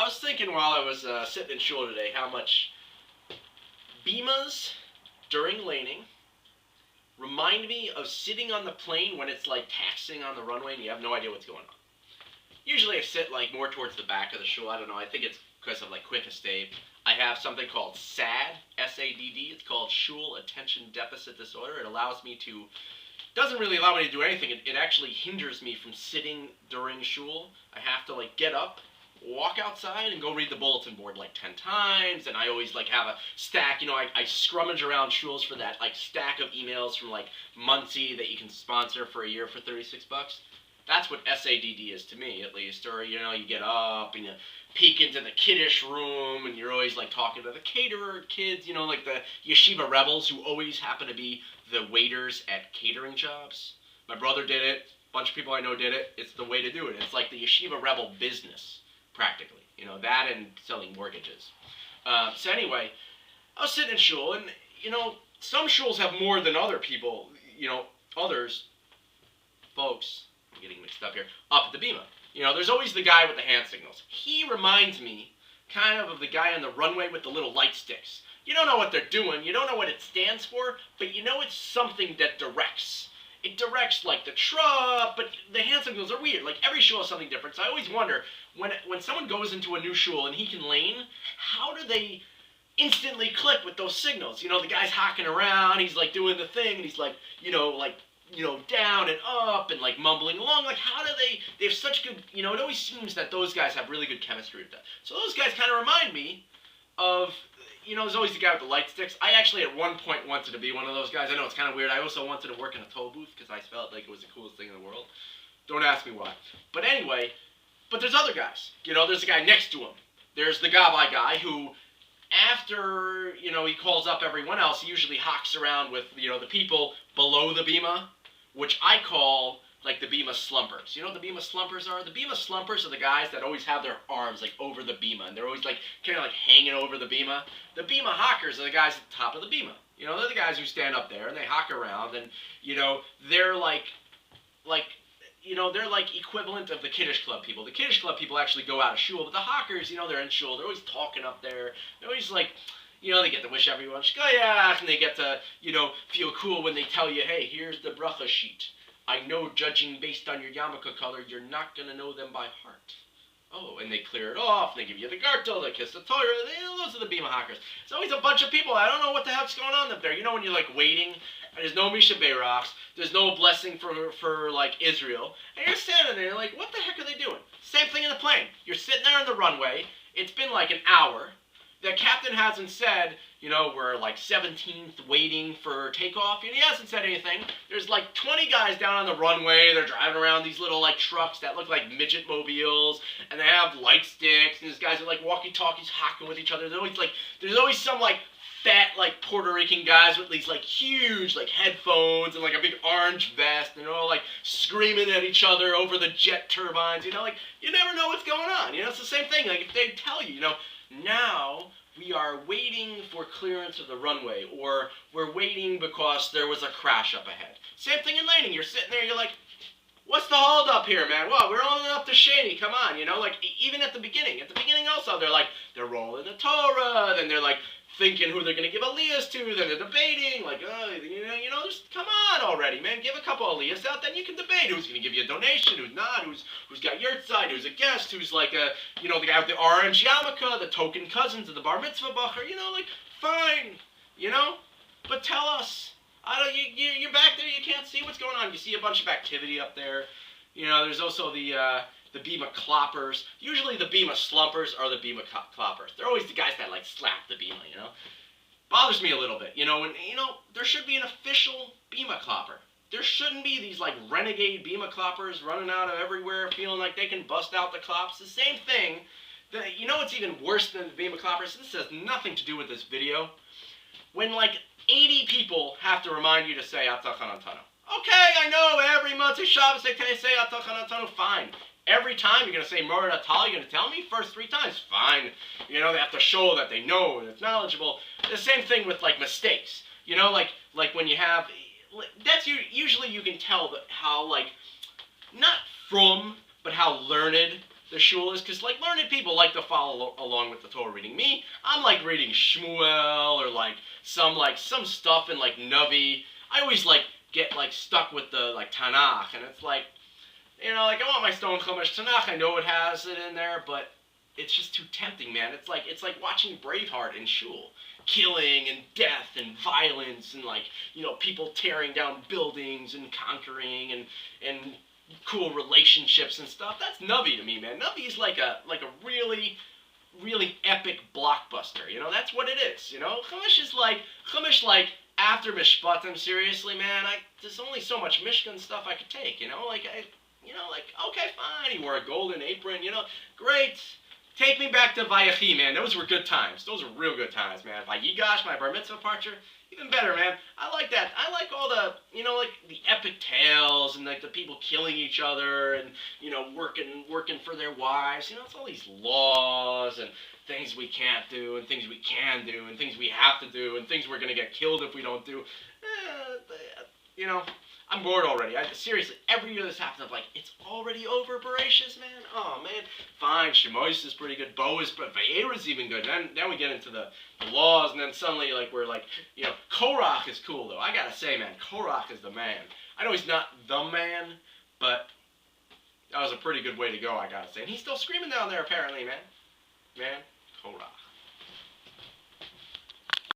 I was thinking while I was sitting in shul today how much Bimahs during laning remind me of sitting on the plane when it's like taxiing on the runway and you have no idea what's going on. Usually I sit like more towards the back of the shul. I don't know. I think it's because of like quick escape. I have something called SADD, S-A-D-D. It's called Shul Attention Deficit Disorder. It allows me to, doesn't really allow me to do anything. It actually hinders me from sitting during shul. I have to like get up, walk outside, and go read the bulletin board like 10 times. And I always like have a stack. You know, I scrummage around shuls for that like stack of emails from like Muncie that you can sponsor for a year for $36. That's what SADD is to me, at least. Or, you know, you get up and you peek into the kiddish room and you're always like talking to the caterer kids, you know, like the yeshiva rebels who always happen to be the waiters at catering jobs. My brother did it. A bunch of people I know did it. It's the way to do it. It's like the yeshiva rebel business, practically. You know, that and selling mortgages. So anyway, I was sitting in shul and, you know, some shuls have more than other people, you know, others, folks, I'm getting mixed up here, up at the Bimah. You know, there's always the guy with the hand signals. He reminds me kind of the guy on the runway with the little light sticks. You don't know what they're doing, you don't know what it stands for, but you know it's something that directs. It directs like the truck, but the hand signals are weird. Like every shul has something different. So I always wonder, when someone goes into a new shul and he can lane, how do they instantly click with those signals? You know, the guy's hocking around, he's like doing the thing, and he's like, down and up and like mumbling along. Like how do they have such good, you know, it always seems that those guys have really good chemistry with that. So those guys kind of remind me of, you know, there's always the guy with the light sticks. I actually at one point wanted to be one of those guys. I know it's kind of weird. I also wanted to work in a toll booth because I felt like it was the coolest thing in the world. Don't ask me why. But anyway, but there's other guys. You know, there's a guy next to him. There's the Gabbai guy who, after, you know, he calls up everyone else, he usually hocks around with, you know, the people below the Bimah, which I call like the Bimah slumpers. You know what the Bimah slumpers are? The Bimah slumpers are the guys that always have their arms like over the Bimah, and they're always like kind of like hanging over the Bimah. The Bimah hockers are the guys at the top of the Bimah. You know, they're the guys who stand up there and they hock around, and you know, they're like equivalent of the Kiddush Club people. The Kiddush Club people actually go out of shul, but the hockers, you know, they're in shul. They're always talking up there. They're always like, you know, they get to wish everyone shkoyach, and they get to, you know, feel cool when they tell you, hey, here's the bracha sheet. I know, judging based on your yarmulke color, you're not going to know them by heart. Oh, and they clear it off, and they give you the gartel, they kiss the Torah, you know, those are the Bimah hockers. It's always a bunch of people, I don't know what the heck's going on up there. You know when you're like waiting, and there's no Misha Beirachs, there's no blessing for like Israel, and you're standing there like, what the heck are they doing? Same thing in the plane. You're sitting there on the runway, it's been like an hour, the captain hasn't said, you know, we're like 17th waiting for takeoff, and he hasn't said anything. There's like 20 guys down on the runway, they're driving around these little like trucks that look like midget mobiles, and they have light sticks, and these guys are like walkie-talkies hocking with each other. There's always some like fat like Puerto Rican guys with these like huge like headphones and like a big orange vest, and they're all like screaming at each other over the jet turbines, you know, like you never know what's going on, you know, it's the same thing, like if they tell you, you know, now we are waiting for clearance of the runway, or we're waiting because there was a crash up ahead. Same thing in laning. You're sitting there, you're like, what's the hold up here, man? Well, we're only up to Shani, come on, you know, like, even at the beginning also, they're rolling the Torah, then they're like, thinking who they're going to give aliyahs to, then they're debating, like, you know, just come on already, man, give a couple aliyahs out, then you can debate who's going to give you a donation, who's not, who's got your side, who's a guest, who's like the guy with the orange yarmulke, the token cousins of the bar mitzvah bacher, you know, like, fine, you know, but tell us, you're back there, you can't see what's going on, you see a bunch of activity up there, you know, there's also the Bimah cloppers. Usually the Bimah slumpers are the Bimah cloppers. They're always the guys that like slap the Bimah, you know. Bothers me a little bit, you know, and you know, there should be an official Bimah clopper. There shouldn't be these like renegade Bimah cloppers running out of everywhere feeling like they can bust out the clops. The same thing, you know what's even worse than the Bimah cloppers? This has nothing to do with this video. When like 80 people have to remind you to say Atachan Antanu. Okay, I know, every month is Shabbos they say Atachan Antanu, fine. Every time you're going to say Morid Atal, you're going to tell me? First 3 times, fine. You know, they have to show that they know and it's knowledgeable. The same thing with, like, mistakes. You know, like when you have, that's usually you can tell how, like, not Frum, but how learned the shul is, because like learned people like to follow along with the Torah reading. Me, I'm like reading Shmuel or like some stuff in like Navi. I always like get like stuck with the like Tanakh, and it's like, you know, like I want my Stone Chumash Tanakh. I know it has it in there, but it's just too tempting, man. It's like watching Braveheart in shul. Killing and death and violence and like, you know, people tearing down buildings and conquering and cool relationships and stuff. That's Navi to me, man. Navi is like a really epic blockbuster. You know, that's what it is. You know, Chumash like after Mishpatim. Seriously, man, there's only so much Mishkan stuff I could take. You know, like okay, fine. He wore a golden apron. You know, great. Take me back to Vayechi, man. Those were good times. Those were real good times, man. Vayigash, my bar mitzvah parcher, even better, man. I like that. I like all the, you know, like the epic tales and like the people killing each other and, you know, working for their wives. You know, it's all these laws and things we can't do and things we can do and things we have to do and things we're going to get killed if we don't do. You know, I'm bored already. Seriously, every year this happens, I'm like, it's already over, Bereshis, man? Oh, man. Fine, Shemois is pretty good. Bo is, but Vayera's even good. Then we get into the laws, and then suddenly, like, we're like, you know, Korach is cool, though. I gotta say, man, Korach is the man. I know he's not the man, but that was a pretty good way to go, I gotta say. And he's still screaming down there, apparently, man. Man, Korach.